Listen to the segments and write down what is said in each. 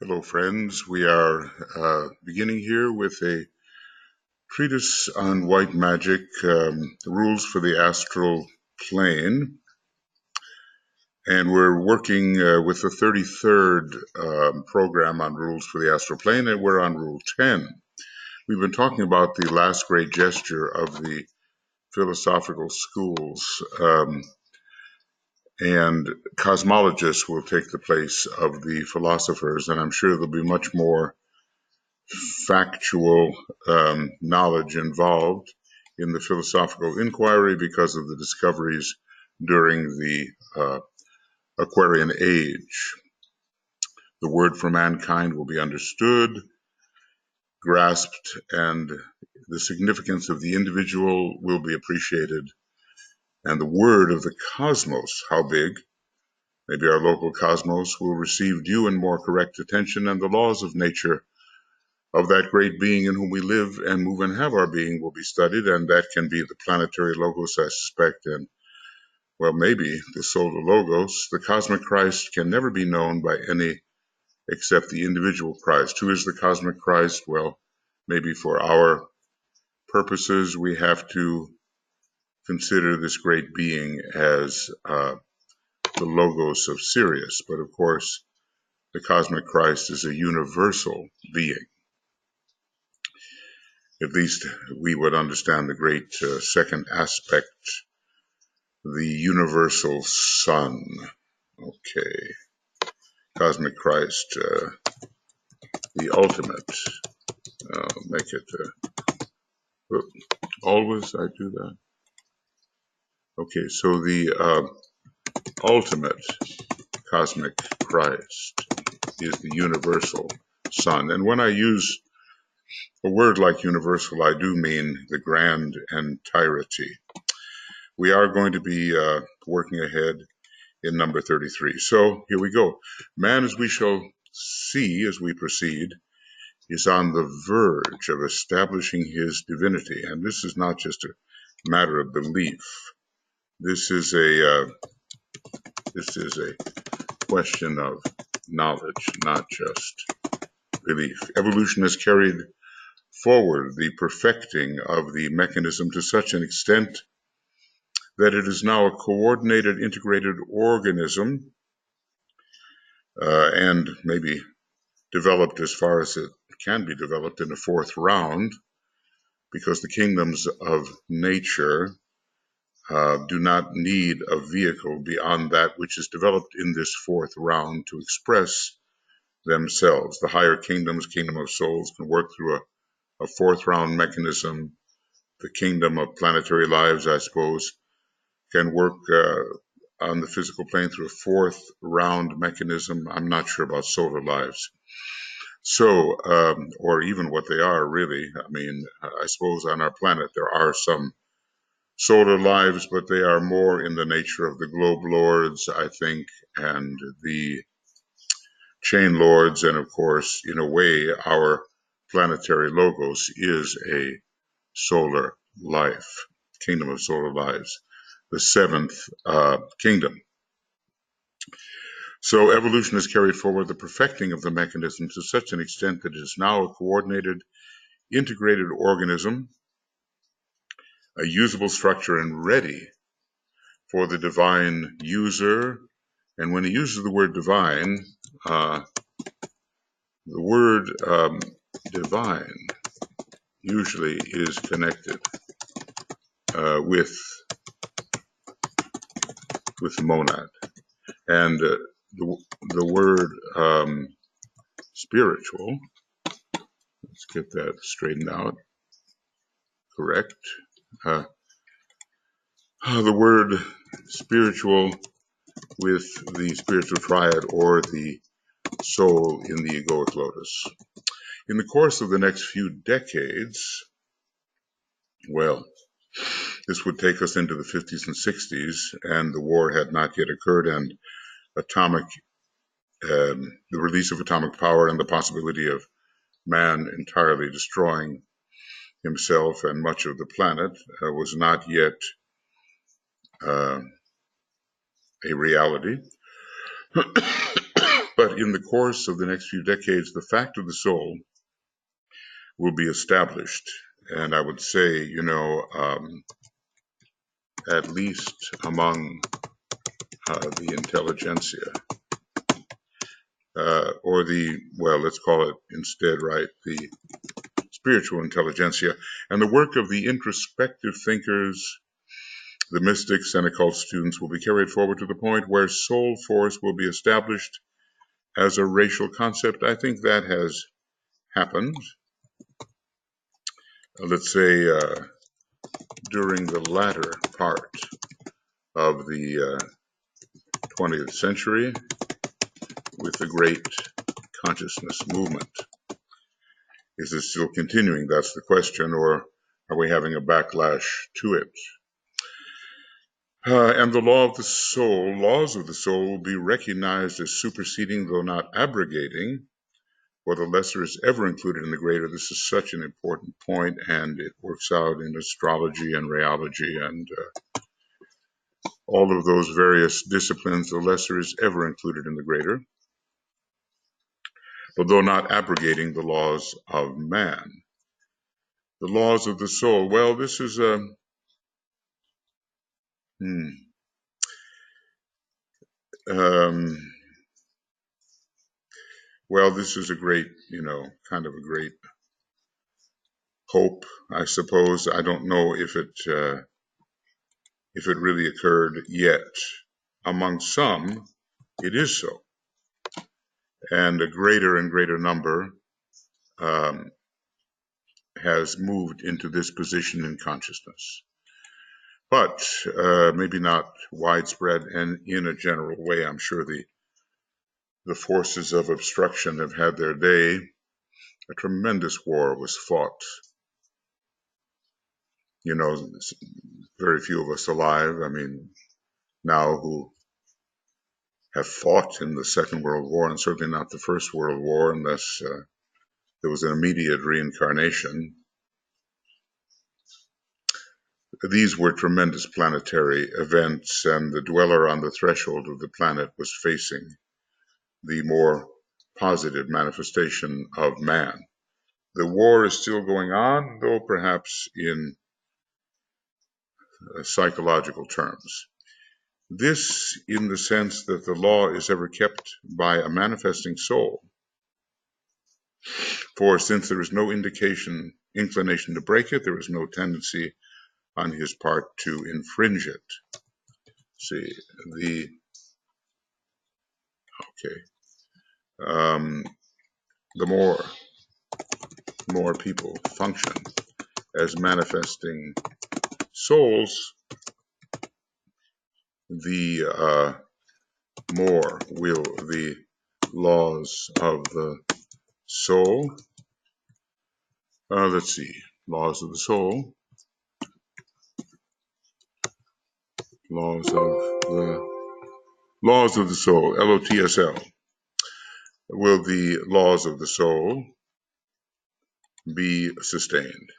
Hello, friends. We are beginning here with a treatise on white magic, rules for the astral plane. And we're working with the 33rd program on rules for the astral plane, and we're on Rule 10. We've been talking about the last great gesture of the philosophical schools, and cosmologists will take the place of the philosophers, and I'm sure there'll be much more factual knowledge involved in the philosophical inquiry because of the discoveries during the Aquarian Age. The word for mankind will be understood, grasped, and the significance of the individual will be appreciated. And the word of the cosmos, how big, maybe our local cosmos, will receive due and more correct attention, and the laws of nature of that great being in whom we live and move and have our being will be studied, and that can be the planetary logos, I suspect, and, well, maybe the solar logos. The cosmic Christ can never be known by any except the individual Christ. Who is the cosmic Christ? Well, maybe for our purposes, we have to consider this great being as the logos of Sirius, but of course, the cosmic Christ is a universal being. At least we would understand the great second aspect, the universal Son. Okay, cosmic Christ, the ultimate. Make it, always I do that. Okay, so the ultimate cosmic Christ is the universal Son. And when I use a word like universal, I do mean the grand entirety. We are going to be working ahead in number 33. So here we go. Man, as we shall see as we proceed, is on the verge of establishing his divinity. And this is not just a matter of belief. This is a question of knowledge, not just belief. Evolution has carried forward the perfecting of the mechanism to such an extent that it is now a coordinated, integrated organism, and maybe developed as far as it can be developed in a fourth round, because the kingdoms of nature do not need a vehicle beyond that which is developed in this fourth round to express themselves. The higher kingdoms, kingdom of souls, can work through a fourth round mechanism. The kingdom of planetary lives, I suppose, can work on the physical plane through a fourth round mechanism. I'm not sure about solar lives. So, or even what they are really. I mean, I suppose on our planet there are some solar lives, but they are more in the nature of the globe lords, I think, and the chain lords. And of course, in a way, our planetary logos is a solar life, kingdom of solar lives, the seventh kingdom. So evolution has carried forward the perfecting of the mechanism to such an extent that it is now a coordinated, integrated organism, a usable structure and ready for the divine user. And when he uses the word divine, the word divine usually is connected with monad. And the word spiritual, let's get that straightened out, correct. The word spiritual with the spiritual triad or the soul in the egoic lotus. In the course of the next few decades, well, this would take us into the 50s and 60s, and the war had not yet occurred, and the release of atomic power and the possibility of man entirely destroying himself and much of the planet was not yet a reality. But But in the course of the next few decades, the fact of the soul will be established. And I would say, at least among the intelligentsia, or let's call it instead, right, the spiritual intelligentsia, and the work of the introspective thinkers, the mystics, and occult students will be carried forward to the point where soul force will be established as a racial concept. I think that has happened, let's say, during the latter part of the 20th century with the great consciousness movement. Is it still continuing? That's the question, or are we having a backlash to it? And the laws of the soul will be recognized as superseding, though not abrogating, for the lesser is ever included in the greater. This is such an important point, and it works out in astrology and rheology and all of those various disciplines. The lesser is ever included in the greater, but though not abrogating the laws of man. The laws of the soul. Well, this is a this is a great, kind of a great hope, I suppose. I don't know if it really occurred yet. Among some, it is so, and a greater and greater number has moved into this position in consciousness, but maybe not widespread and in a general way. I'm sure the forces of obstruction have had their day. A tremendous war was fought. Very few of us alive, now who have fought in the Second World War, and certainly not the First World War, unless there was an immediate reincarnation. These were tremendous planetary events, and the dweller on the threshold of the planet was facing the more positive manifestation of man. The war is still going on, though perhaps in psychological terms. This in the sense that the law is ever kept by a manifesting soul. For since there is no inclination to break it, there is no tendency on his part to infringe it. See, the more people function as manifesting souls, the more will the laws of the soul, laws of the soul, laws of the soul, LOTSL, will the laws of the soul be sustained.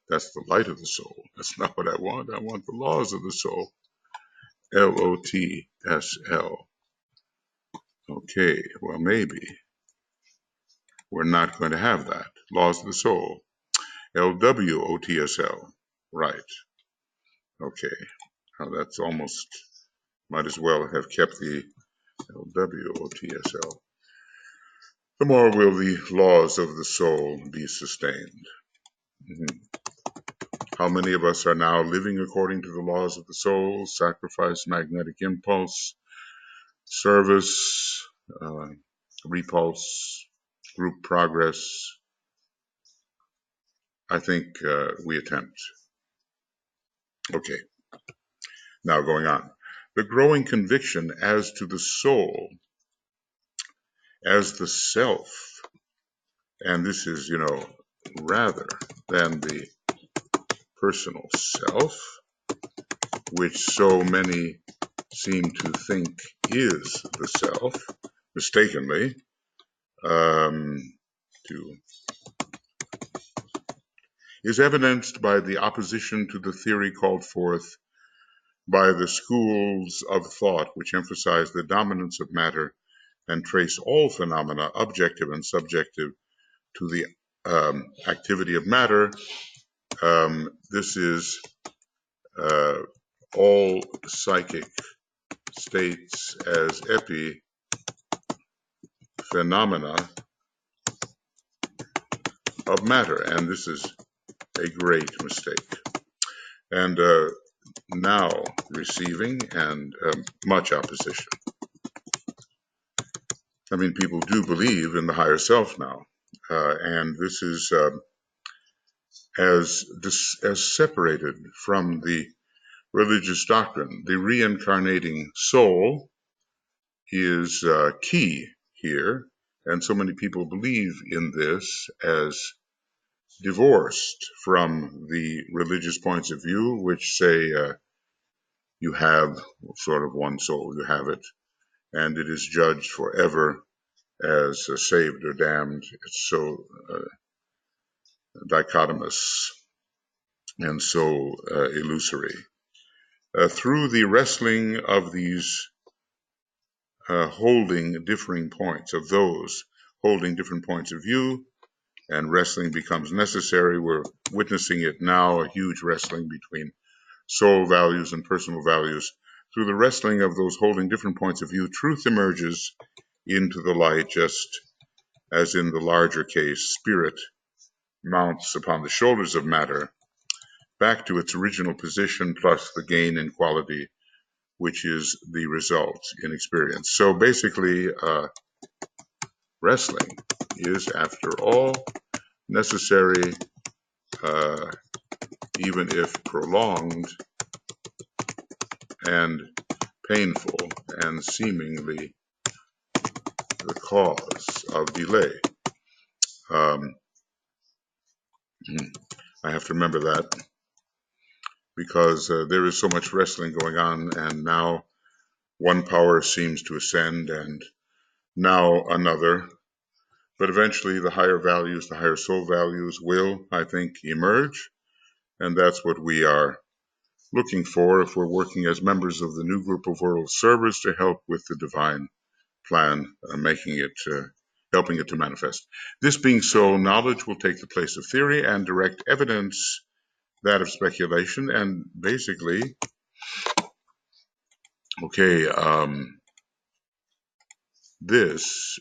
That's the light of the soul. That's not what I want. I want the laws of the soul. LOTSL. Okay, well, maybe we're not going to have that. Laws of the soul. LWOTSL. Right. Okay. Now that's almost, might as well have kept the LWOTSL. The more will the laws of the soul be sustained. How many of us are now living according to the laws of the soul? Sacrifice, magnetic impulse, service, repulse, group progress. I think we attempt. Okay, now going on. The growing conviction as to the soul as the self, and this is, rather than the personal self, which so many seem to think is the self, mistakenly, is evidenced by the opposition to the theory called forth by the schools of thought which emphasize the dominance of matter and trace all phenomena, objective and subjective, to the activity of matter. This is all psychic states as epiphenomena of matter, and this is a great mistake. And now receiving and much opposition. I mean, people do believe in the higher self now, and this is as separated from the religious doctrine. The reincarnating soul is key here, and so many people believe in this as divorced from the religious points of view, which say you have sort of one soul, you have it, and it is judged forever as saved or damned. It's so dichotomous and so illusory. Through the wrestling of these holding differing points, of those holding different points of view, and wrestling becomes necessary. We're witnessing it now, a huge wrestling between soul values and personal values. Through the wrestling of those holding different points of view, truth emerges into the light, just as in the larger case, spirit mounts upon the shoulders of matter, back to its original position, plus the gain in quality, which is the result in experience. So basically, wrestling is, after all, necessary, even if prolonged and painful and seemingly the cause of delay. I have to remember that because there is so much wrestling going on, and now one power seems to ascend and now another. But eventually the higher values, the higher soul values will, I think, emerge. And that's what we are looking for if we're working as members of the new group of world servers to help with the divine plan, helping it to manifest. This being so, knowledge will take the place of theory and direct evidence that of speculation. And basically, okay, this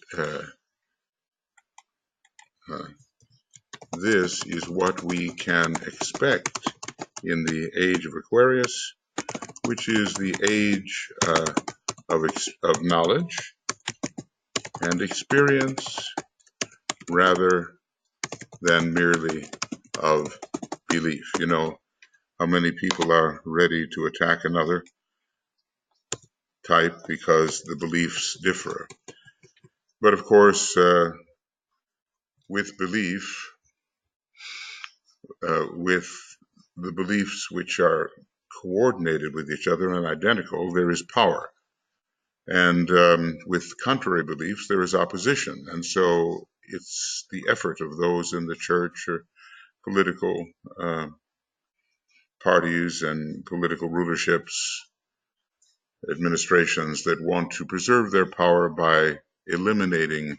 is what we can expect in the age of Aquarius, which is the age of knowledge and experience rather than merely of belief. You know how many people are ready to attack another type because the beliefs differ. But of course, with belief, with the beliefs which are coordinated with each other and identical, there is power. And with contrary beliefs, there is opposition. And so it's the effort of those in the church or political parties and political rulerships, administrations that want to preserve their power by eliminating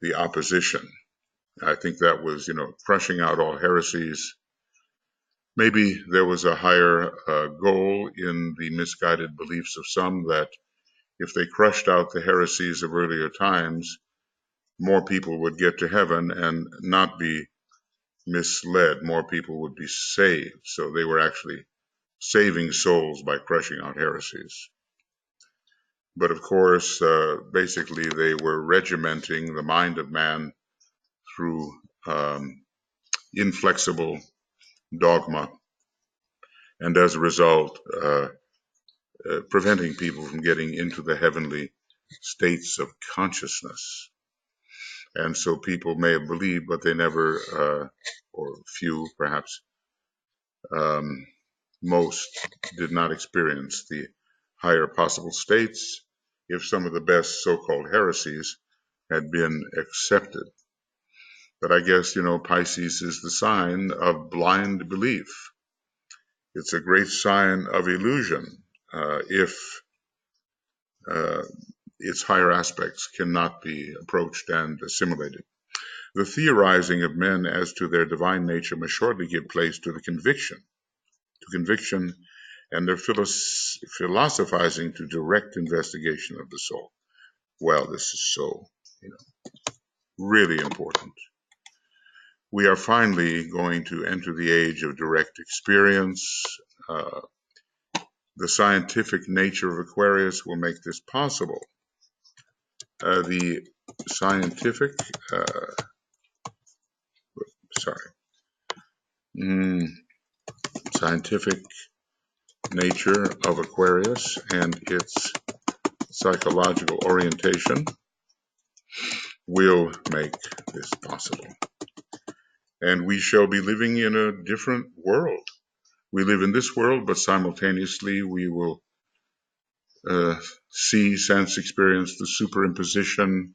the opposition. I think that was, crushing out all heresies. Maybe there was a higher goal in the misguided beliefs of some that if they crushed out the heresies of earlier times, more people would get to heaven and not be misled. More people would be saved. So they were actually saving souls by crushing out heresies. But of course, basically, they were regimenting the mind of man through inflexible dogma, and as a result, preventing people from getting into the heavenly states of consciousness. And so people may have believed, but they never, or few perhaps, most did not experience the higher possible states if some of the best so-called heresies had been accepted. But I guess, Pisces is the sign of blind belief. It's a great sign of illusion if its higher aspects cannot be approached and assimilated. The theorizing of men as to their divine nature must shortly give place to conviction, and their philosophizing to direct investigation of the soul. Well, this is so, really important. We are finally going to enter the age of direct experience. Uh, the scientific nature of Aquarius will make this possible. The scientific, scientific nature of Aquarius and its psychological orientation will make this possible. And we shall be living in a different world. We live in this world, but simultaneously we will see, sense, experience the superimposition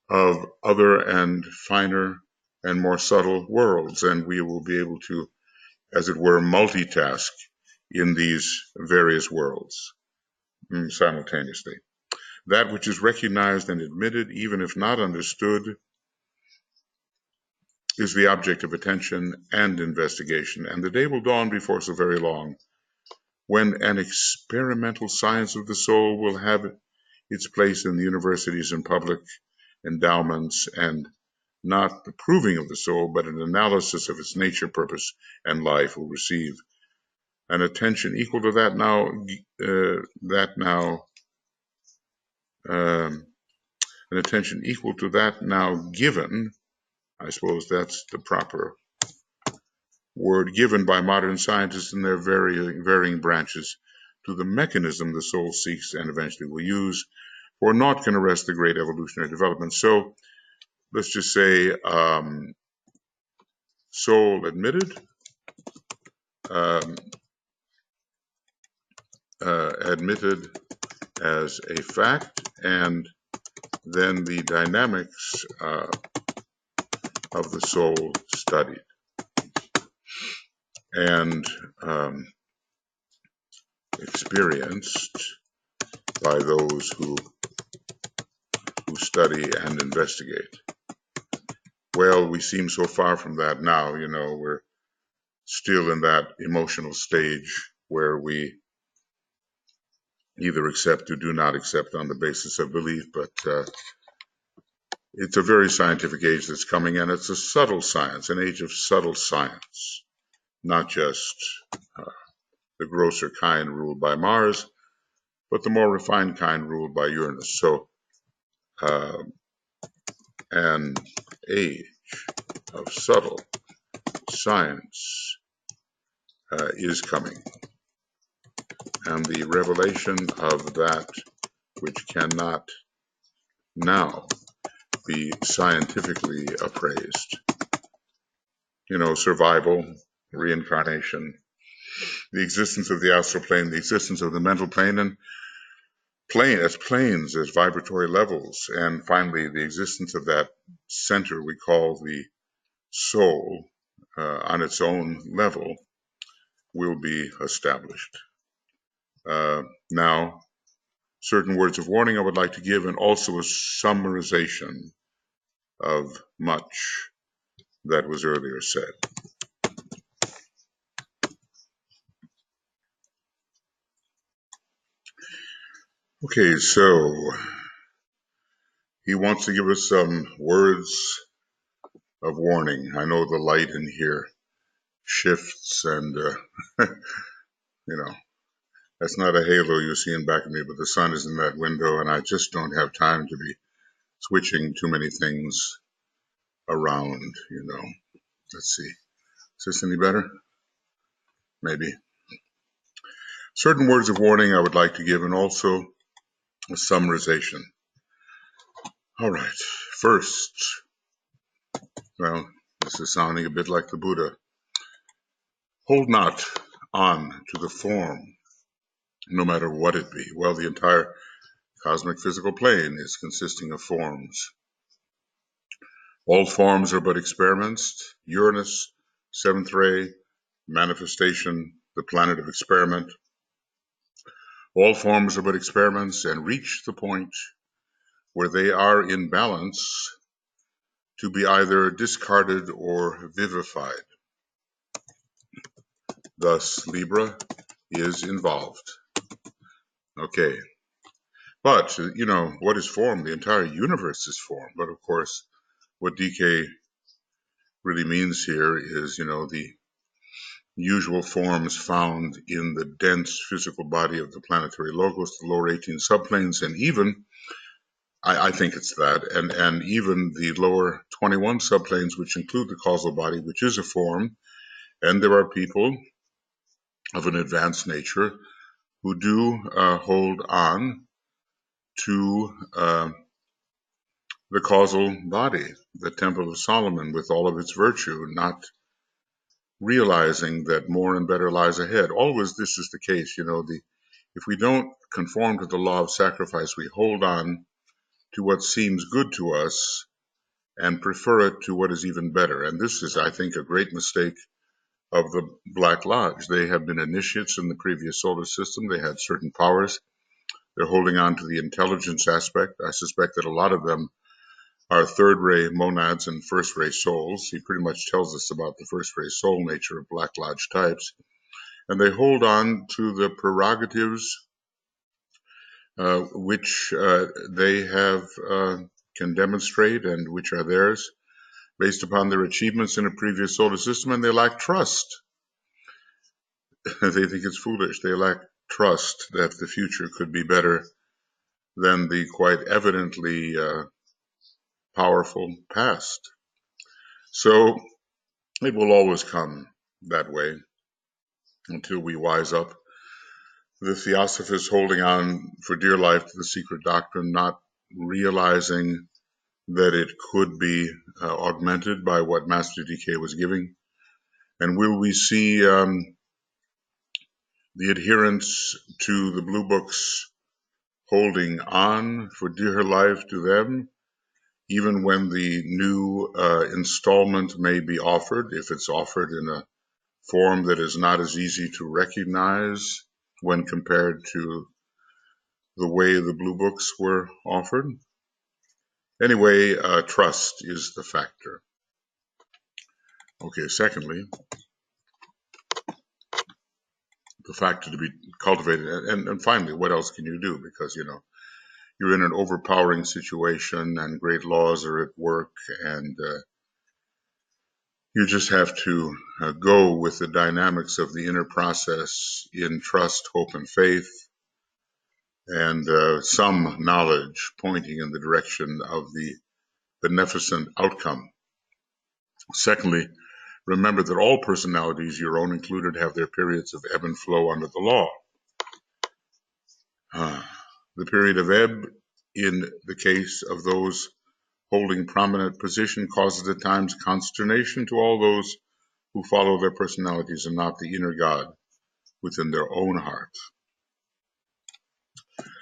of other and finer and more subtle worlds, and we will be able to, as it were, multitask in these various worlds simultaneously. That which is recognized and admitted, even if not understood, is the object of attention and investigation, and the day will dawn before so very long when an experimental science of the soul will have its place in the universities and public endowments, and not the proving of the soul, but an analysis of its nature, purpose, and life will receive an attention equal to that an attention equal to that now given. I suppose that's the proper word, given by modern scientists in their varying branches to the mechanism the soul seeks and eventually will use, for naught can arrest the great evolutionary development. So let's just say soul admitted, admitted as a fact, and then the dynamics of the soul studied and experienced by those who study and investigate. Well, we seem so far from that now, we're still in that emotional stage where we either accept or do not accept on the basis of belief, but it's a very scientific age that's coming, and it's a subtle science, an age of subtle science, not just the grosser kind ruled by Mars, but the more refined kind ruled by Uranus. So an age of subtle science is coming, and the revelation of that which cannot now be scientifically appraised. Survival, reincarnation, the existence of the astral plane, the existence of the mental plane, and planes as vibratory levels, and finally the existence of that center we call the soul on its own level will be established. Now, certain words of warning I would like to give, and also a summarization of much that was earlier said. Okay, so he wants to give us some words of warning. I know the light in here shifts, and that's not a halo you're seeing back of me, but the sun is in that window, and I just don't have time to be switching too many things around. Let's see, is this any better? Maybe. Certain words of warning I would like to give, and also a summarization. All right, first, well, this is sounding a bit like the Buddha. Hold not on to the form, no matter what it be. Well, the entire cosmic physical plane is consisting of forms. All forms are but experiments. Uranus, seventh ray, manifestation, the planet of experiment. All forms are but experiments and reach the point where they are in balance to be either discarded or vivified. Thus, Libra is involved. Okay. But, what is form? The entire universe is form. But of course, what DK really means here is, the usual forms found in the dense physical body of the planetary logos, the lower 18 subplanes, and even, I think it's that, and even the lower 21 subplanes, which include the causal body, which is a form. And there are people of an advanced nature who do hold on to the causal body, the Temple of Solomon, with all of its virtue, not realizing that more and better lies ahead. Always this is the case, if we don't conform to the law of sacrifice, we hold on to what seems good to us and prefer it to what is even better. And this is, I think, a great mistake of the Black Lodge. They have been initiates in the previous solar system. They had certain powers. They're holding on to the intelligence aspect. I suspect that a lot of them are third-ray monads and first-ray souls. He pretty much tells us about the first-ray soul nature of Black Lodge types. And they hold on to the prerogatives which they have can demonstrate and which are theirs based upon their achievements in a previous solar system, and they lack trust. They think it's foolish. They lack trust that the future could be better than the quite evidently powerful past. So it will always come that way until we wise up. The Theosophists holding on for dear life to the secret doctrine, not realizing that it could be augmented by what Master DK was giving. And will we see the adherents to the blue books holding on for dear life to them, even when the new installment may be offered, if it's offered in a form that is not as easy to recognize when compared to the way the blue books were offered? Anyway, trust is the factor. Okay, secondly, the factor to be cultivated. And finally, what else can you do? Because, you're in an overpowering situation and great laws are at work, and you just have to go with the dynamics of the inner process in trust, hope, and faith, and some knowledge pointing in the direction of the beneficent outcome. Secondly, remember that all personalities, your own included, have their periods of ebb and flow under the law. The period of ebb, in the case of those holding prominent position, causes at times consternation to all those who follow their personalities and not the inner God within their own heart.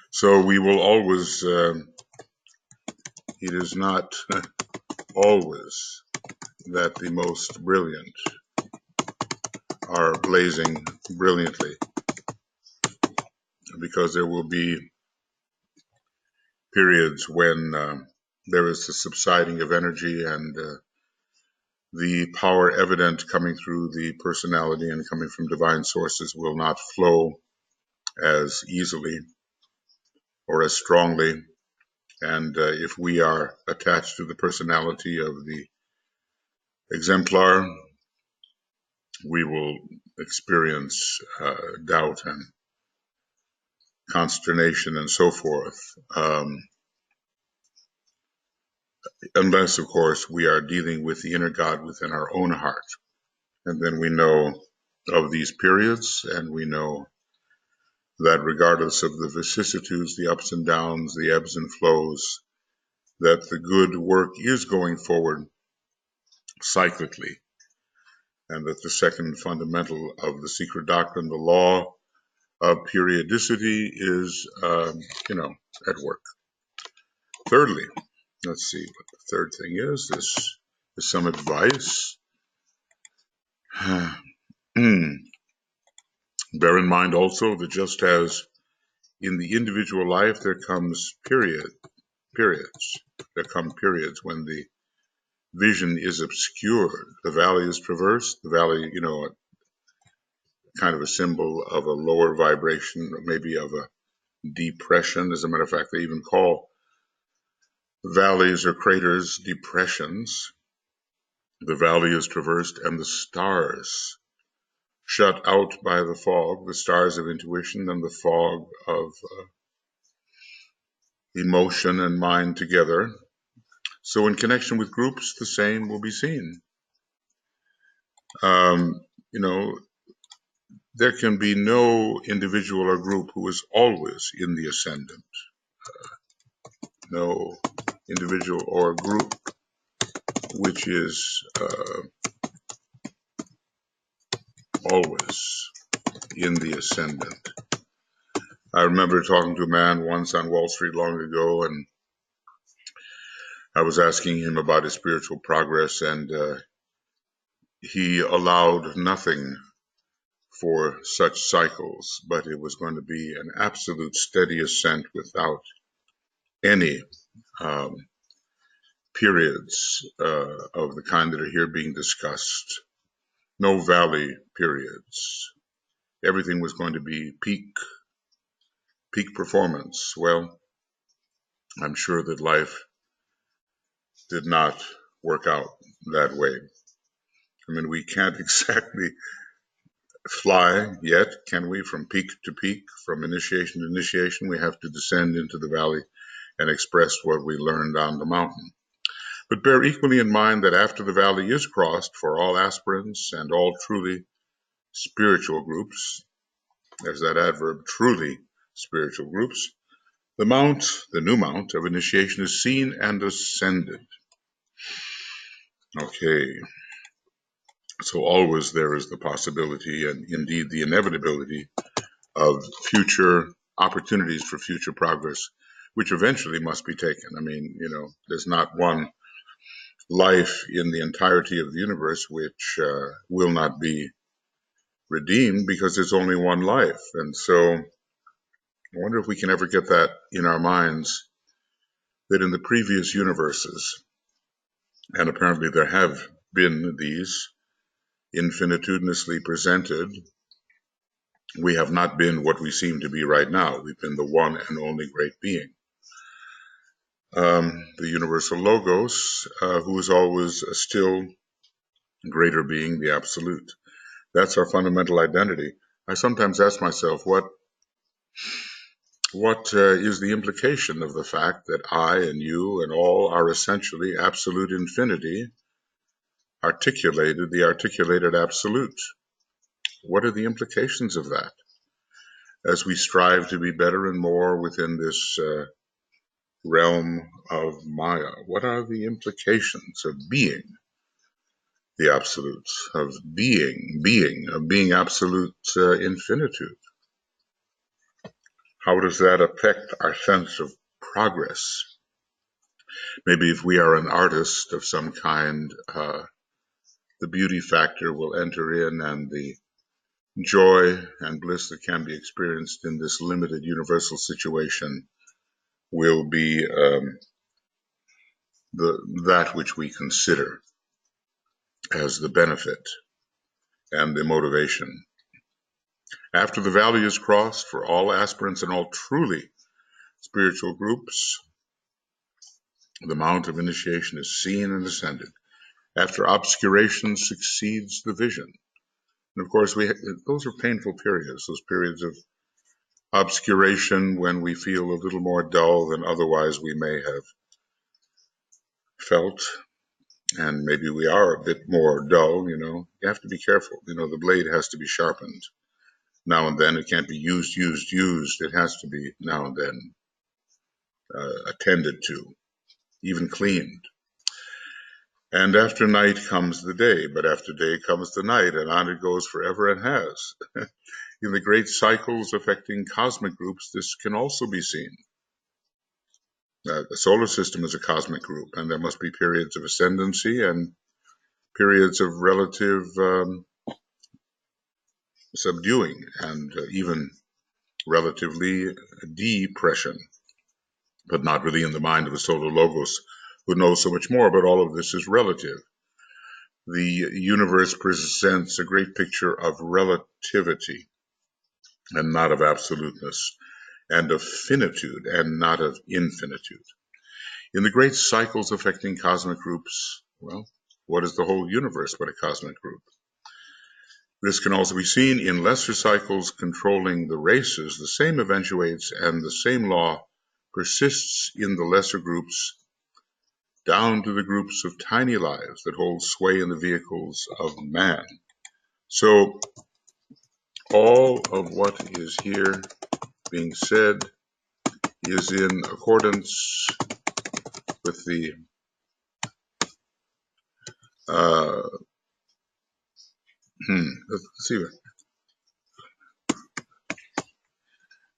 So we will always, it is not always that the most brilliant are blazing brilliantly, because there will be periods when there is a subsiding of energy, and the power evident coming through the personality and coming from divine sources will not flow as easily or as strongly. And if we are attached to the personality of the exemplar, we will experience doubt and consternation and so forth. Unless, of course, we are dealing with the inner God within our own heart. And then we know of these periods, and we know that regardless of the vicissitudes, the ups and downs, the ebbs and flows, that the good work is going forward cyclically, and that the second fundamental of the secret doctrine, the law of periodicity, is, at work. Thirdly, let's see what the third thing is. This is some advice. Bear in mind also that just as in the individual life there comes periods, there come periods when the vision is obscured, the valley is traversed, the valley, kind of a symbol of a lower vibration, maybe of a depression. As a matter of fact, they even call valleys or craters depressions. The valley is traversed and the stars shut out by the fog, the stars of intuition and the fog of emotion and mind together. So in connection with groups, the same will be seen. Um, you know, there can be no individual or group who is always in the ascendant. No individual or group which is always in the ascendant. I remember talking to a man once on Wall Street long ago, and I was asking him about his spiritual progress, and he allowed nothing for such cycles, but it was going to be an absolute steady ascent without any um, periods of the kind that are here being discussed. No valley periods. Everything was going to be peak performance. Well, I'm sure that life did not work out that way. I mean, we can't exactly fly yet, can we, from peak to peak, from initiation to initiation. We have to descend into the valley and express what we learned on the mountain. But bear equally in mind that after the valley is crossed for all aspirants and all truly spiritual groups, there's that adverb, truly spiritual groups, the new mount of initiation is seen and ascended. Okay, so always there is the possibility and indeed the inevitability of future opportunities for future progress, which eventually must be taken. I mean, there's not one life in the entirety of the universe which will not be redeemed because there's only one life. And so I wonder if we can ever get that in our minds, that in the previous universes, and apparently there have been these infinitesimally presented, we have not been what we seem to be right now. We've been the one and only great being. The universal logos, who is always a still greater being, the absolute. That's our fundamental identity. I sometimes ask myself, what is the implication of the fact that I and you and all are essentially absolute infinity, the articulated absolute? What are the implications of that as we strive to be better and more within this realm of Maya? What are the implications of being the absolute, of being absolute infinitude? How does that affect our sense of progress? Maybe if we are an artist of some kind, the beauty factor will enter in, and the joy and bliss that can be experienced in this limited universal situation will be that which we consider as the benefit and the motivation. After the valley is crossed for all aspirants and all truly spiritual groups, the mount of initiation is seen and ascended. After obscuration succeeds the vision. And of course, those are painful periods, those periods of obscuration when we feel a little more dull than otherwise we may have felt. And maybe we are a bit more dull, You have to be careful. The blade has to be sharpened now and then. It can't be used. It has to be now and then attended to, even cleaned. And after night comes the day, but after day comes the night, and on it goes forever and has. In the great cycles affecting cosmic groups, this can also be seen. The solar system is a cosmic group, and there must be periods of ascendancy and periods of relative subduing and even relatively depression, but not really in the mind of a solar logos who knows so much more. But all of this is relative. The universe presents a great picture of relativity and not of absoluteness, and of finitude and not of infinitude. In the great cycles affecting cosmic groups, well, what is the whole universe but a cosmic group? This can also be seen in lesser cycles controlling the races. The same eventuates and the same law persists in the lesser groups down to the groups of tiny lives that hold sway in the vehicles of man. So all of what is here being said is in accordance with the let's see.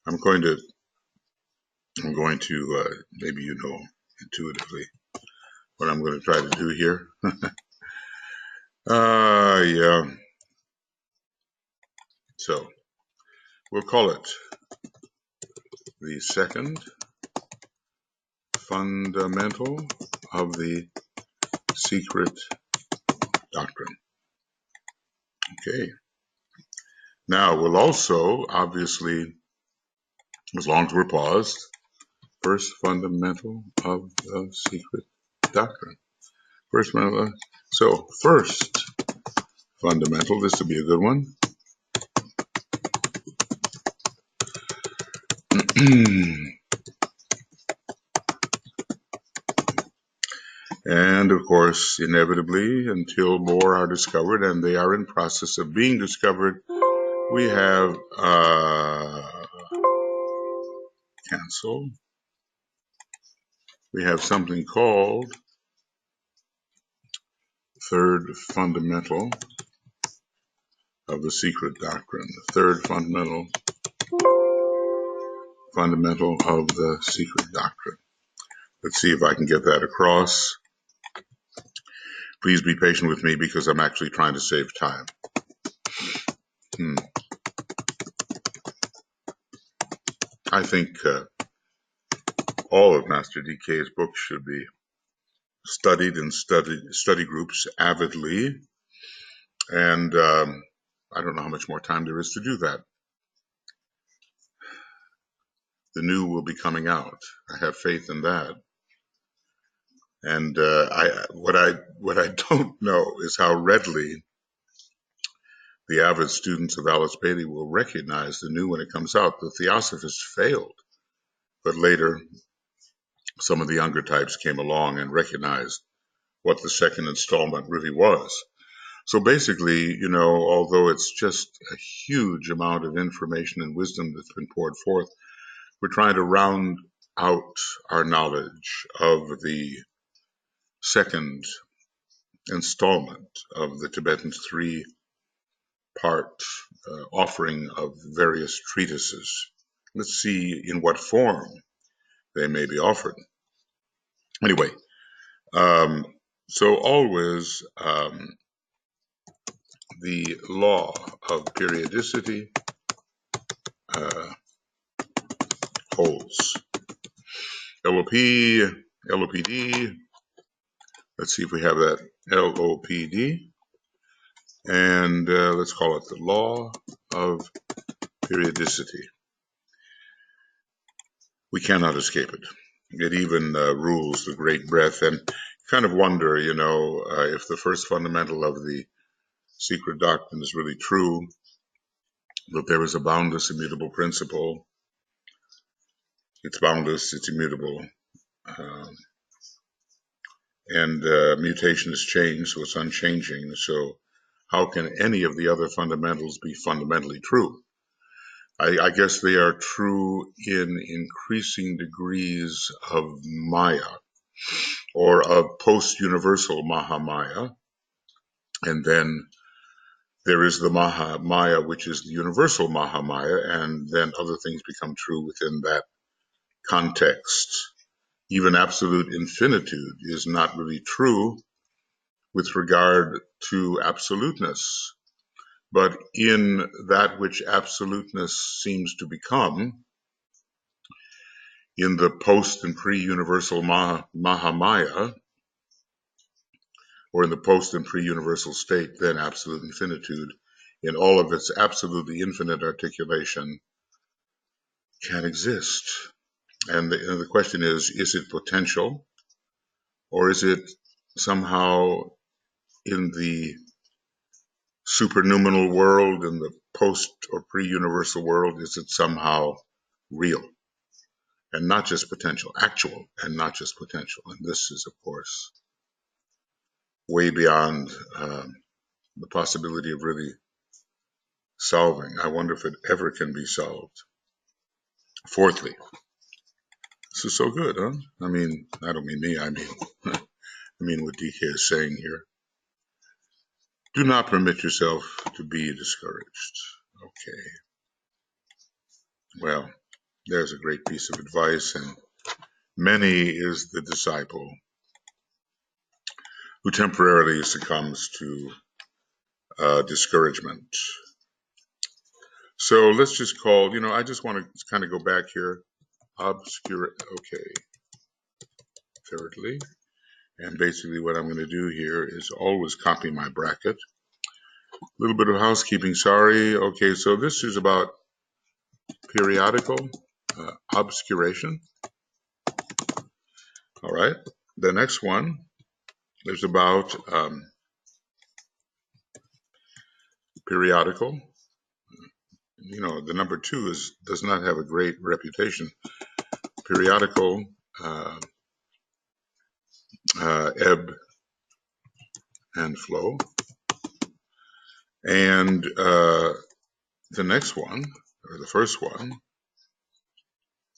I'm going to maybe you know intuitively what I'm going to try to do here. Yeah. So we'll call it the second fundamental of the secret doctrine. Okay. Now we'll also, obviously, as long as we're paused, first fundamental of the secret doctrine. First fundamental. So first fundamental, this will be a good one. And of course, inevitably, until more are discovered, and they are in process of being discovered, we have cancel. We have something called third fundamental of the secret doctrine. The third fundamental of the secret doctrine. Let's see if I can get that across. Please be patient with me because I'm actually trying to save time. I think all of Master DK's books should be studied in study groups avidly, and I don't know how much more time there is to do that. The new will be coming out. I have faith in that. And what I don't know is how readily the avid students of Alice Bailey will recognize the new when it comes out. The Theosophists failed, but later some of the younger types came along and recognized what the second installment really was. So basically, although it's just a huge amount of information and wisdom that's been poured forth, we're trying to round out our knowledge of the second installment of the Tibetan three-part offering of various treatises. Let's see in what form they may be offered. Anyway, so always the law of periodicity holds. LOP, LOPD, let's see if we have that, LOPD, and let's call it the law of periodicity. We cannot escape it. It even rules the great breath, and kind of wonder, if the first fundamental of the secret doctrine is really true, that there is a boundless, immutable principle. It's boundless, it's immutable, and mutation is change, so it's unchanging. So how can any of the other fundamentals be fundamentally true? I guess they are true in increasing degrees of Maya, or of post-universal Mahamaya. And then there is the Mahamaya, which is the universal Mahamaya, and then other things become true within that context. Even absolute infinitude is not really true with regard to absoluteness. But in that which absoluteness seems to become, in the post and pre-universal Mahamaya, or in the post and pre-universal state, then absolute infinitude, in all of its absolutely infinite articulation, can exist. And the question is it potential, or is it somehow in the supernuminal world, in the post or pre-universal world, is it somehow real? And not just potential, actual, and not just potential. And this is, of course, way beyond the possibility of really solving. I wonder if it ever can be solved. Fourthly, this is so good, huh? I mean, I don't mean me, I mean what DK is saying here. Do not permit yourself to be discouraged. Okay. Well, there's a great piece of advice, and many is the disciple who temporarily succumbs to discouragement. So let's just call, I just want to kind of go back here. Okay. Thirdly, and basically what I'm going to do here is always copy my bracket. A little bit of housekeeping, sorry. Okay, so this is about periodical obscuration. All right. The next one is about periodical. The number 2 does not have a great reputation. Periodical ebb and flow. And the next one, or the first one,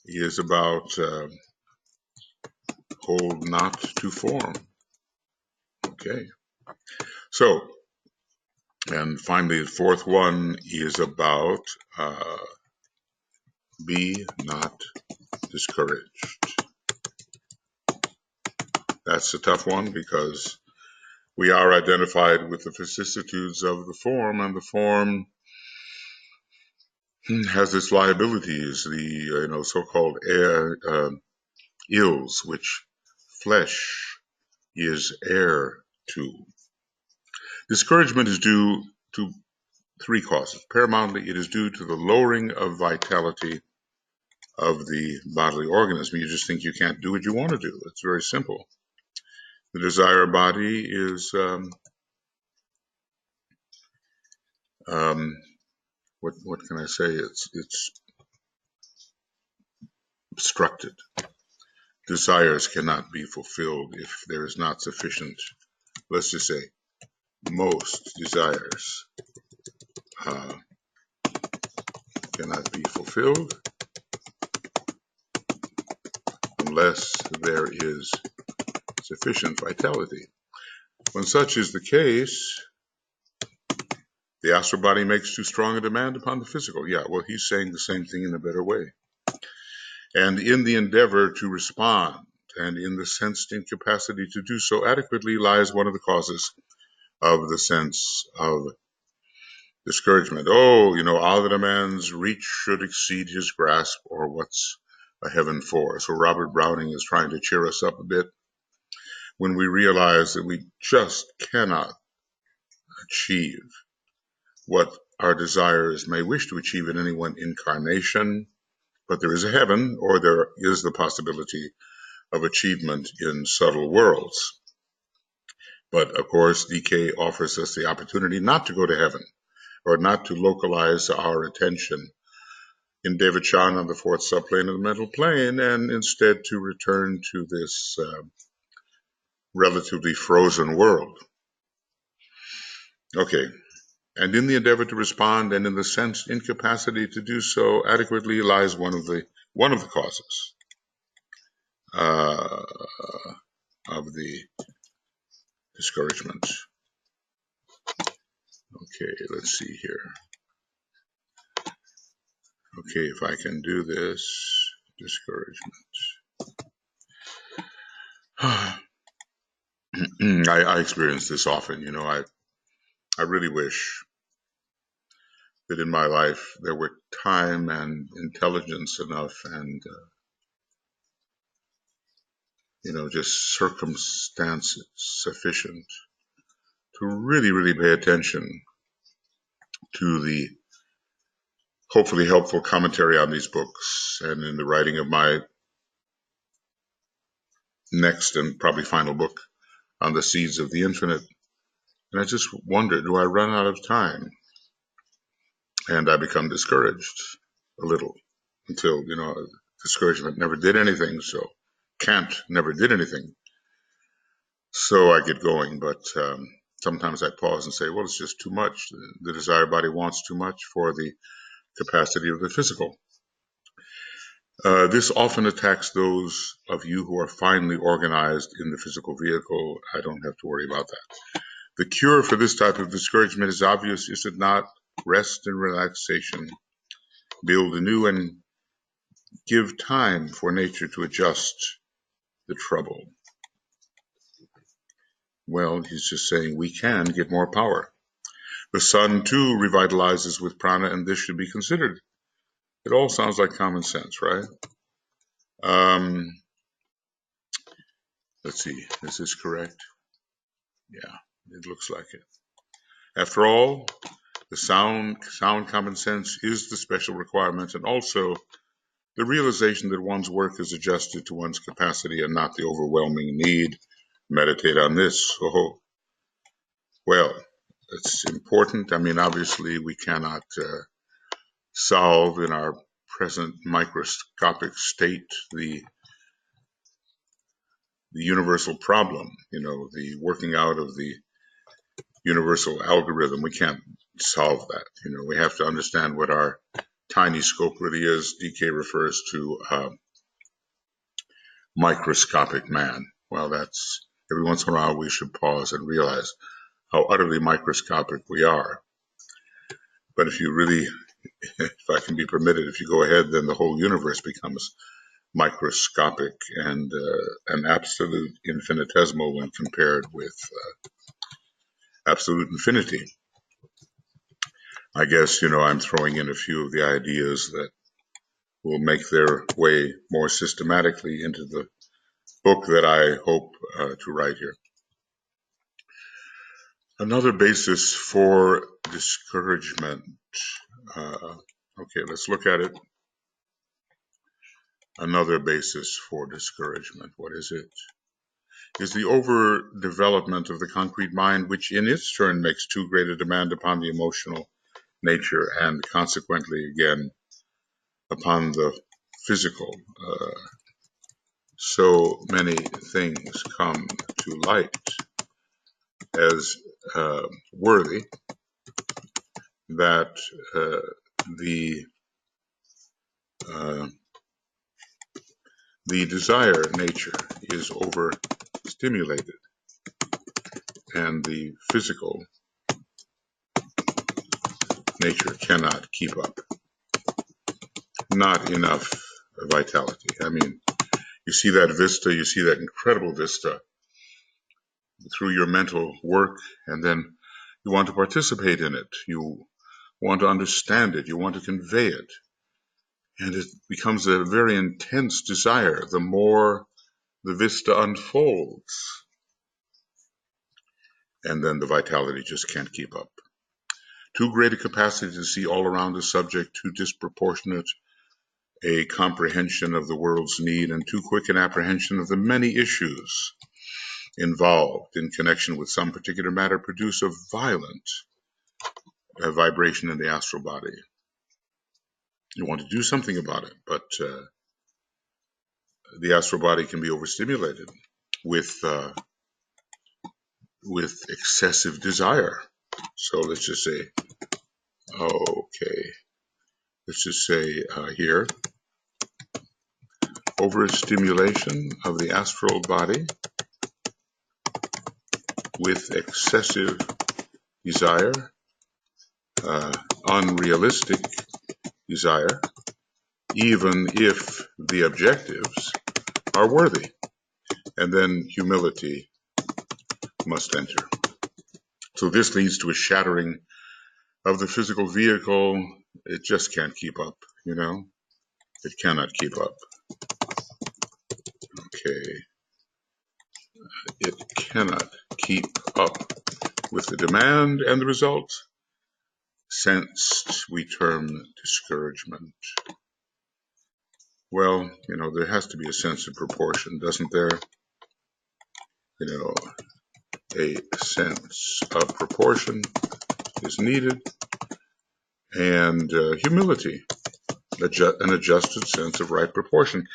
is about hold not to form. Okay. So, and finally, the fourth one is about be not discouraged. That's a tough one because we are identified with the vicissitudes of the form, and the form has its liabilities, the so-called ills, which flesh is heir to. Discouragement is due to 3 causes. Paramountly, it is due to the lowering of vitality of the bodily organism. You just think you can't do what you want to do. It's very simple. The desire body is what can I say? It's obstructed. Desires cannot be fulfilled if there is not sufficient, let's just say, most desires cannot be fulfilled unless there is sufficient vitality. When such is the case, the astral body makes too strong a demand upon the physical. Yeah, well, he's saying the same thing in a better way. And in the endeavor to respond, and in the sensed incapacity to do so adequately, lies one of the causes of the sense of discouragement. All that a man's reach should exceed his grasp, or what's a heaven for? So Robert Browning is trying to cheer us up a bit when we realize that we just cannot achieve what our desires may wish to achieve in any one incarnation, but there is a heaven, or there is the possibility of achievement in subtle worlds. But of course, DK offers us the opportunity not to go to heaven, or not to localize our attention in Devachan on the 4th subplane of the mental plane, and instead to return to this relatively frozen world. Okay. And in the endeavor to respond, and in the sensed incapacity to do so adequately, lies one of the causes of the discouragement. Okay, let's see here. Okay, if I can do this, discouragement. I experience this often. I really wish that in my life there were time and intelligence enough and, just circumstances sufficient to really, really pay attention to the hopefully helpful commentary on these books and in the writing of my next and probably final book on the seeds of the infinite. And I just wonder, do I run out of time? And I become discouraged a little until, discouragement never did anything. So Kant never did anything. So I get going. But sometimes I pause and say, well, it's just too much. The desire body wants too much for the capacity of the physical. This often attacks those of you who are finely organized in the physical vehicle. I don't have to worry about that. The cure for this type of discouragement is obvious, is it not? Rest and relaxation. Build anew and give time for nature to adjust the trouble. Well, he's just saying we can get more power. The sun, too, revitalizes with prana, and this should be considered. It all sounds like common sense, right? Let's see, is this correct? Yeah, it looks like it. After all, the sound common sense is the special requirement, and also the realization that one's work is adjusted to one's capacity and not the overwhelming need. Meditate on this. Oh, well, it's important. I mean, obviously, we cannot solve in our present microscopic state the universal problem, the working out of the universal algorithm. We can't solve that. We have to understand what our tiny scope really is. DK refers to microscopic man. Well, that's every once in a while we should pause and realize how utterly microscopic we are. But if you really, if I can be permitted, if you go ahead, then the whole universe becomes microscopic and an absolute infinitesimal when compared with absolute infinity. I guess, I'm throwing in a few of the ideas that will make their way more systematically into the book that I hope to write here. Another basis for discouragement. Okay, let's look at it. Another basis for discouragement. What is it? Is the overdevelopment of the concrete mind, which in its turn makes too great a demand upon the emotional nature and consequently, again, upon the physical. So many things come to light as worthy that the desire nature is overstimulated and the physical nature cannot keep up. Not enough vitality. I mean, you see that vista, you see that incredible vista through your mental work, and then you want to participate in it. You want to understand it. You want to convey it. And it becomes a very intense desire the more the vista unfolds. And then the vitality just can't keep up. Too great a capacity to see all around the subject, too disproportionate a comprehension of the world's need, and too quick an apprehension of the many issues involved in connection with some particular matter produce a violent vibration in the astral body. You want to do something about it, but the astral body can be overstimulated with excessive desire. So let's just say, here, overstimulation of the astral body with excessive desire, unrealistic desire, even if the objectives are worthy. And then humility must enter. So this leads to a shattering of the physical vehicle, it just can't keep up, you know? It cannot keep up. Okay. It cannot keep up with the demand, and the result, sensed, we term discouragement. Well, you know, there has to be a sense of proportion, doesn't there? You know, a sense of proportion is needed, and humility, an adjusted sense of right proportion.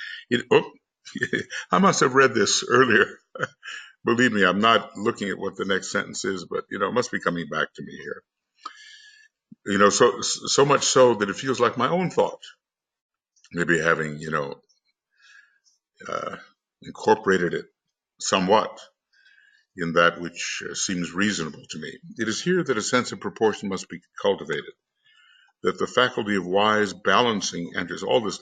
I must have read this earlier. Believe me, I'm not looking at what the next sentence is, but you know, it must be coming back to me here. You know, so much so that it feels like my own thought. Maybe having, you know, incorporated it somewhat in that which seems reasonable to me. It is here that a sense of proportion must be cultivated, that the faculty of wise balancing enters all this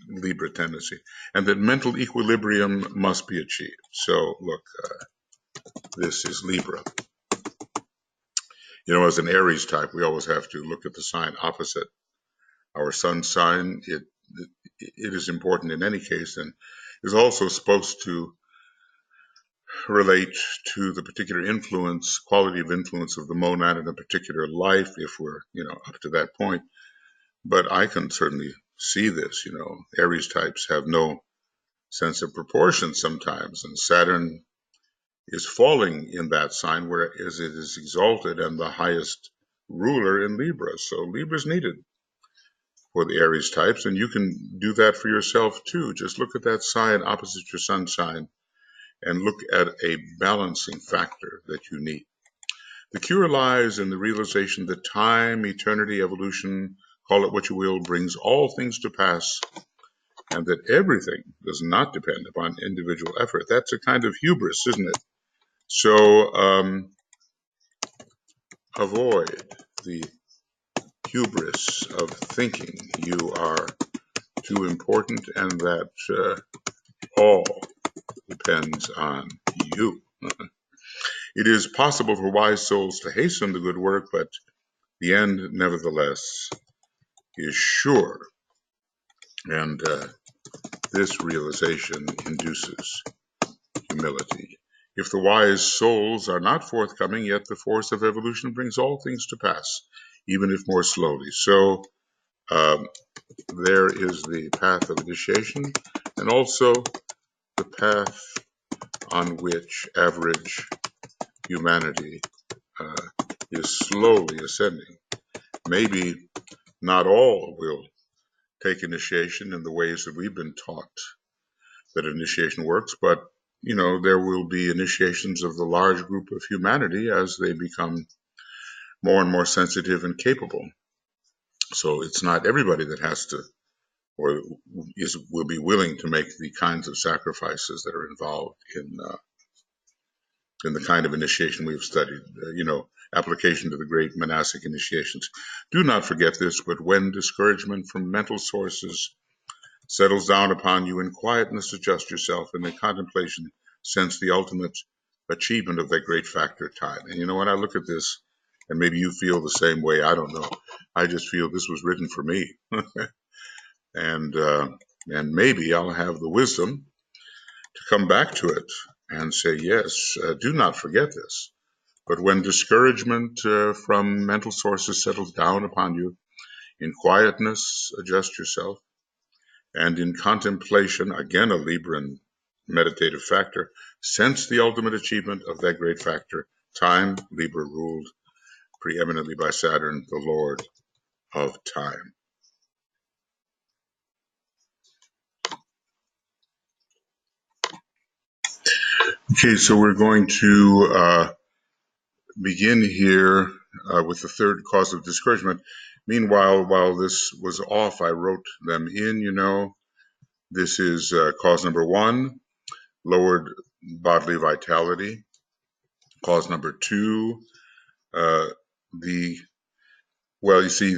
Libra tendency, and that mental equilibrium must be achieved. So look, this is Libra. You know, as an Aries type, we always have to look at the sign opposite our sun sign. It is important in any case, and is also supposed to relate to the particular influence, quality of influence of the monad in a particular life, if we're, you know, up to that point. But I can certainly see this, you know, Aries types have no sense of proportion sometimes, and Saturn is falling in that sign, whereas it is exalted and the highest ruler in Libra. So Libra is needed for the Aries types, and you can do that for yourself too. Just look at that sign opposite your sun sign and look at a balancing factor that you need. The cure lies in the realization that time, eternity, evolution, call it what you will, brings all things to pass, and that everything does not depend upon individual effort. That's a kind of hubris, isn't it? So avoid the hubris of thinking you are too important and that all depends on you. It is possible for wise souls to hasten the good work, but the end, nevertheless, is sure. And this realization induces humility. If the wise souls are not forthcoming, yet the force of evolution brings all things to pass, even if more slowly. So there is the path of initiation, and also the path on which average humanity is slowly ascending. Maybe not all will take initiation in the ways that we've been taught that initiation works, but you know, there will be initiations of the large group of humanity as they become more and more sensitive and capable. So it's not everybody that has to or will be willing to make the kinds of sacrifices that are involved in the kind of initiation we've studied, you know, application to the great monastic initiations. Do not forget this, but when discouragement from mental sources settles down upon you, in quietness adjust yourself, and in contemplation sense the ultimate achievement of that great factor, time. And you know, when I look at this, and maybe you feel the same way, I don't know, I just feel this was written for me. and maybe I'll have the wisdom to come back to it and say, yes, do not forget this. But when discouragement from mental sources settles down upon you, in quietness adjust yourself, and in contemplation, again a Libran meditative factor, sense the ultimate achievement of that great factor, time, Libra ruled preeminently by Saturn, the Lord of time. Okay, so we're going to begin here with the third cause of discouragement. Meanwhile, while this was off, I wrote them in, you know. This is cause number 1, lowered bodily vitality. Cause number 2, you see,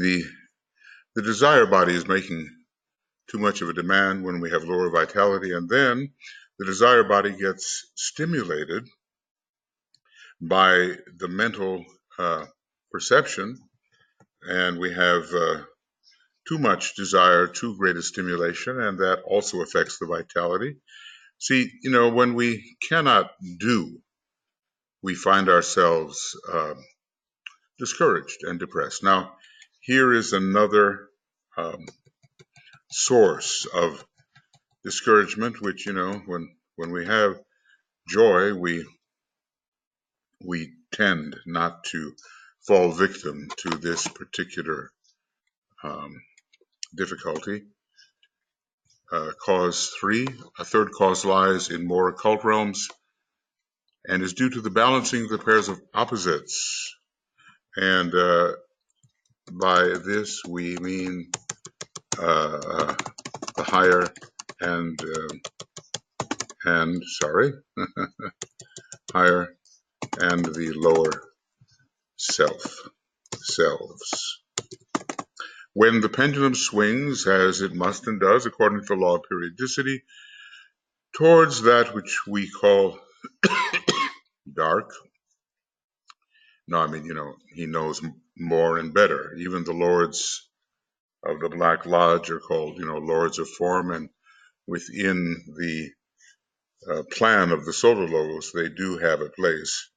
the desire body is making too much of a demand when we have lower vitality, and then the desire body gets stimulated by the mental perception, and we have too much desire, too great a stimulation, and that also affects the vitality. See, when we cannot do, we find ourselves discouraged and depressed. Now, here is another um, source of discouragement, which, when we have joy, we tend not to fall victim to this particular um, difficulty. Cause 3, a third cause lies in more occult realms and is due to the balancing of the pairs of opposites. And by this we mean the higher and higher and the lower selves. When the pendulum swings, as it must and does according to the law of periodicity, towards that which we call dark. No, I mean, he knows more and better. Even the lords of the Black Lodge are called, lords of form, and within the plan of the solar logos, they do have a place.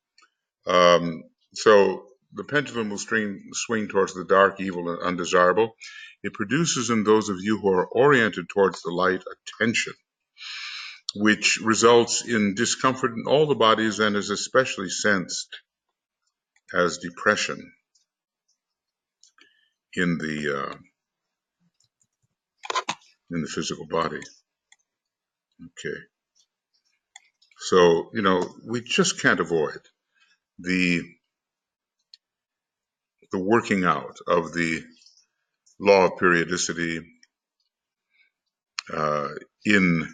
So the pendulum will swing towards the dark, evil, and undesirable. It produces in those of you who are oriented towards the light a tension, which results in discomfort in all the bodies and is especially sensed as depression in the physical body. Okay. So, we just can't avoid the working out of the law of periodicity in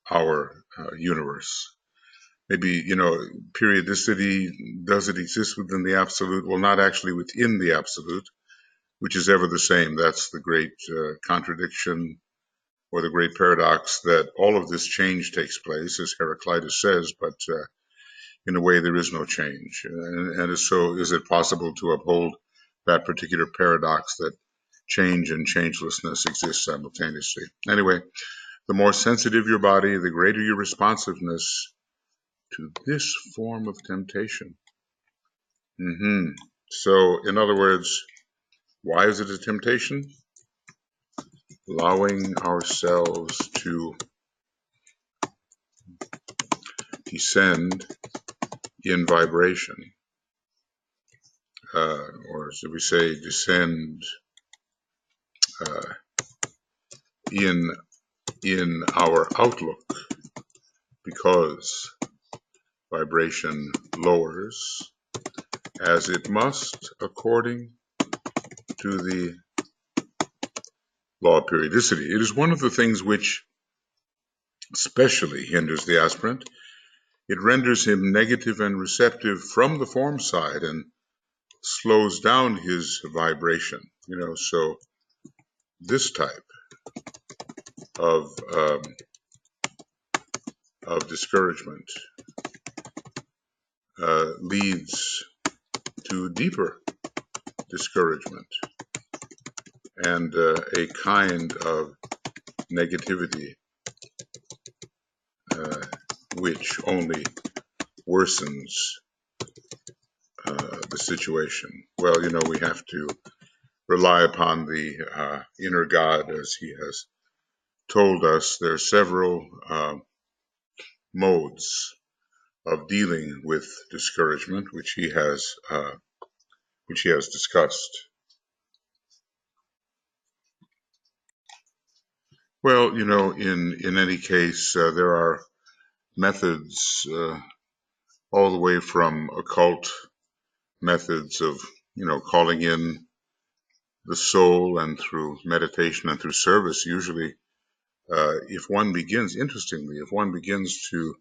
our universe. Maybe, periodicity, does it exist within the absolute? Well, not actually within the absolute, which is ever the same. That's the great contradiction or the great paradox, that all of this change takes place, as Heraclitus says, but in a way there is no change. And so is it possible to uphold that particular paradox that change and changelessness exist simultaneously? Anyway, the more sensitive your body, the greater your responsiveness to this form of temptation. So, in other words, why is it a temptation? Allowing ourselves to descend in vibration, or should we say descend in our outlook, because vibration lowers as it must according to the law of periodicity. It is one of the things which especially hinders the aspirant. It renders him negative and receptive from the form side and slows down his vibration. So this type of discouragement leads to deeper discouragement and a kind of negativity which only worsens the situation. Well, we have to rely upon the inner God, as he has told us. There are several modes of dealing with discouragement, which he has discussed. Well, in any case, there are methods all the way from occult methods of, calling in the soul, and through meditation and through service. Usually, if one begins to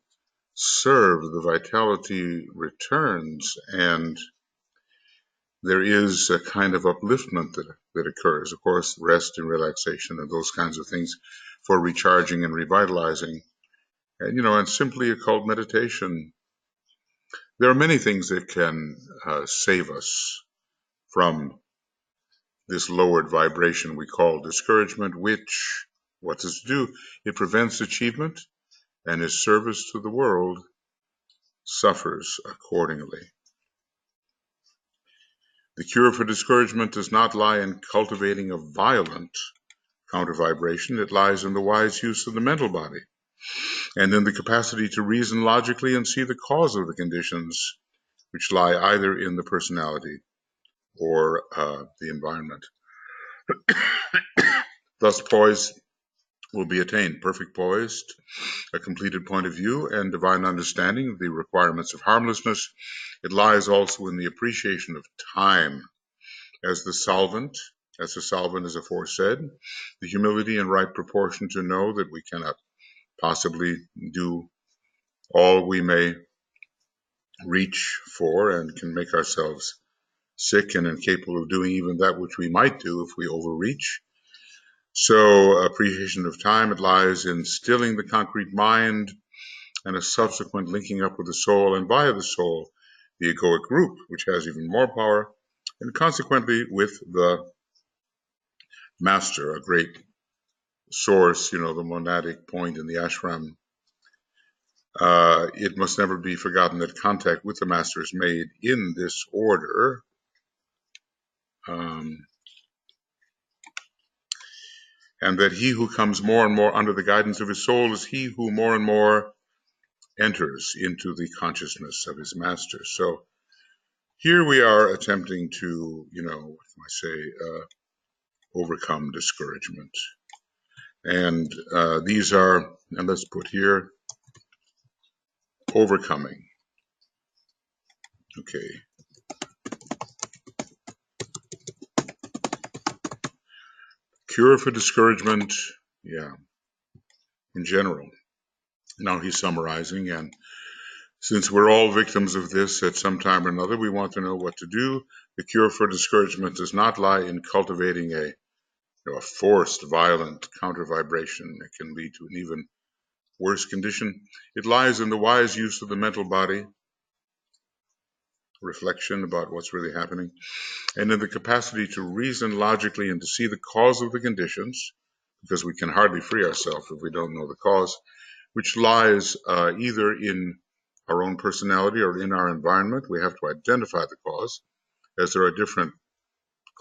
serve, the vitality returns, and there is a kind of upliftment that occurs. Of course, rest and relaxation and those kinds of things for recharging and revitalizing. And, and simply occult meditation There are many things that can save us from this lowered vibration we call discouragement, which, what does it do? It prevents achievement, and his service to the world suffers accordingly. The cure for discouragement does not lie in cultivating a violent counter vibration. It lies in the wise use of the mental body and in the capacity to reason logically and see the cause of the conditions which lie either in the personality or the environment. Thus, poise will be attained. Perfect poise, a completed point of view, and divine understanding of the requirements of harmlessness. It lies also in the appreciation of time as the solvent as aforesaid, the humility in right proportion to know that we cannot possibly do all we may reach for and can make ourselves sick and incapable of doing even that which we might do if we overreach. So appreciation of time, it lies in stilling the concrete mind and a subsequent linking up with the soul, and via the soul, the egoic group, which has even more power, and consequently with the master, a great source, the monadic point in the ashram. It must never be forgotten that contact with the master is made in this order. And that he who comes more and more under the guidance of his soul is he who more and more enters into the consciousness of his master. So here we are attempting to, what can I say, overcome discouragement. And these are, and let's put here, overcoming. Okay. Cure for discouragement, yeah, in general. Now he's summarizing, and since we're all victims of this at some time or another, we want to know what to do. The cure for discouragement does not lie in cultivating a forced, violent counter vibration that can lead to an even worse condition. It lies in the wise use of the mental body, reflection about what's really happening, and in the capacity to reason logically and to see the cause of the conditions, because we can hardly free ourselves if we don't know the cause, which lies either in our own personality or in our environment. We have to identify the cause, as there are different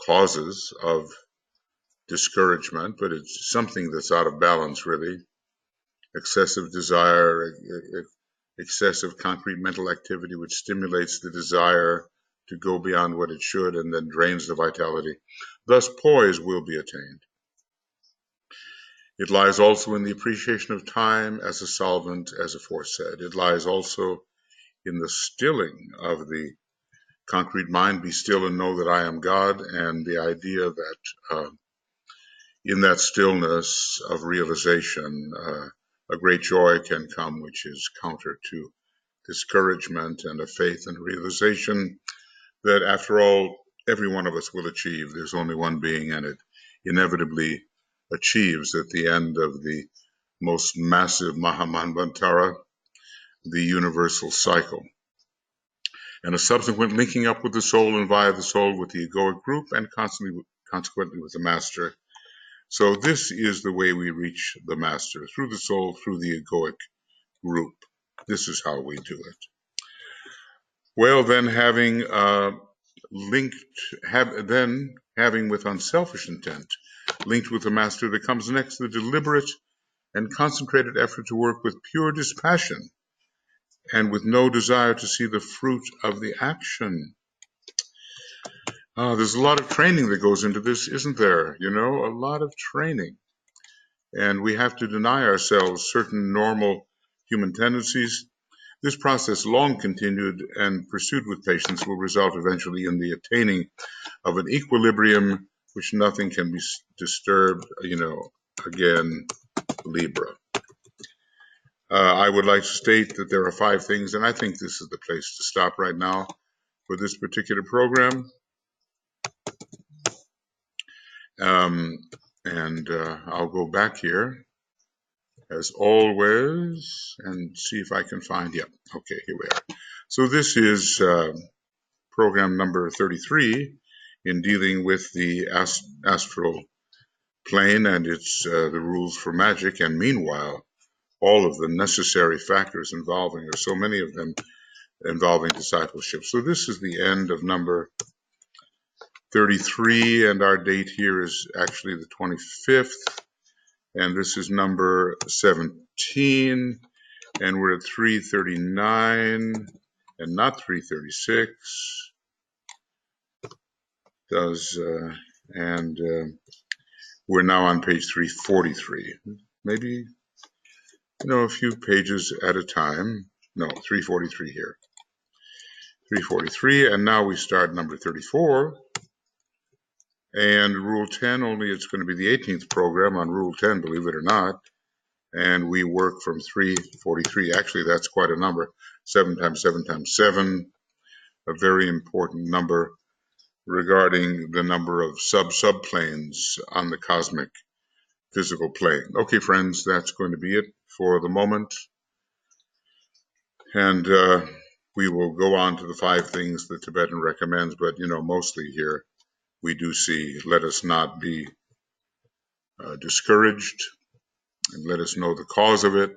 causes of discouragement, but it's something that's out of balance, really. Excessive desire, excessive concrete mental activity, which stimulates the desire to go beyond what it should and then drains the vitality. Thus, poise will be attained. It lies also in the appreciation of time as a solvent, as aforesaid. It lies also in the stilling of the concrete mind. Be still and know that I am God, and the idea that in that stillness of realization, a great joy can come, which is counter to discouragement, and a faith and realization that after all, every one of us will achieve. There's only one being, and it inevitably achieves at the end of the most massive Mahamanvantara, the universal cycle. And a subsequent linking up with the soul and via the soul with the egoic group and consequently with the master. So this is the way we reach the master, through the soul, through the egoic group. This is how we do it. Well, then having having with unselfish intent linked with the master, there comes next the deliberate and concentrated effort to work with pure dispassion and with no desire to see the fruit of the action. There's a lot of training that goes into this, isn't there? A lot of training. And we have to deny ourselves certain normal human tendencies. This process, long continued and pursued with patience, will result eventually in the attaining of an equilibrium which nothing can be disturbed, again, Libra. I would like to state that there are 5 things, and I think this is the place to stop right now for this particular program. I'll go back here as always and see if I can find, okay, here we are. So this is program number 33 in dealing with the astral plane and its the rules for magic, and meanwhile, all of the necessary factors involving, there's so many of them involving discipleship. So this is the end of number 33, and our date here is actually the 25th, and this is number 17, and we're at 339 and not 336. And we're now on page 343. Maybe, a few pages at a time. No, 343 here. 343, and now we start number 34. And Rule 10, only it's going to be the 18th program on Rule 10, believe it or not. And we work from 343. Actually, that's quite a number. 7 times 7 times 7, a very important number regarding the number of subplanes on the cosmic physical plane. Okay, friends, that's going to be it for the moment. And we will go on to the 5 things the Tibetan recommends, but, mostly here we do see, let us not be discouraged, and let us know the cause of it,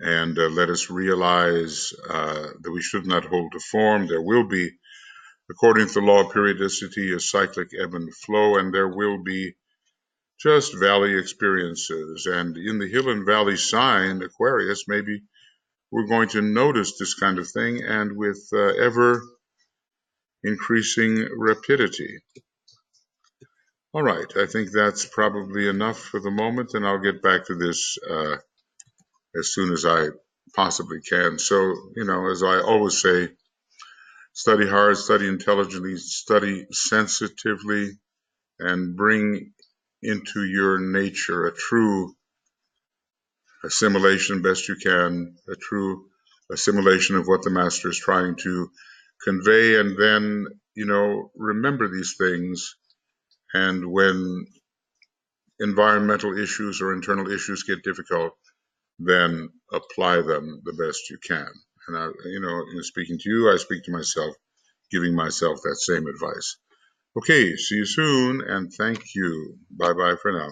and let us realize that we should not hold to form. There will be, according to the law of periodicity, a cyclic ebb and flow, and there will be just valley experiences. And in the hill and valley sign, Aquarius, maybe we're going to notice this kind of thing, and with ever increasing rapidity. All right, I think that's probably enough for the moment, and I'll get back to this as soon as I possibly can. So, as I always say, study hard, study intelligently, study sensitively, and bring into your nature a true assimilation best you can, a true assimilation of what the master is trying to convey, and then, remember these things. And when environmental issues or internal issues get difficult, then apply them the best you can. And I, in speaking to you, I speak to myself, giving myself that same advice. Okay, see you soon, and thank you. Bye-bye for now.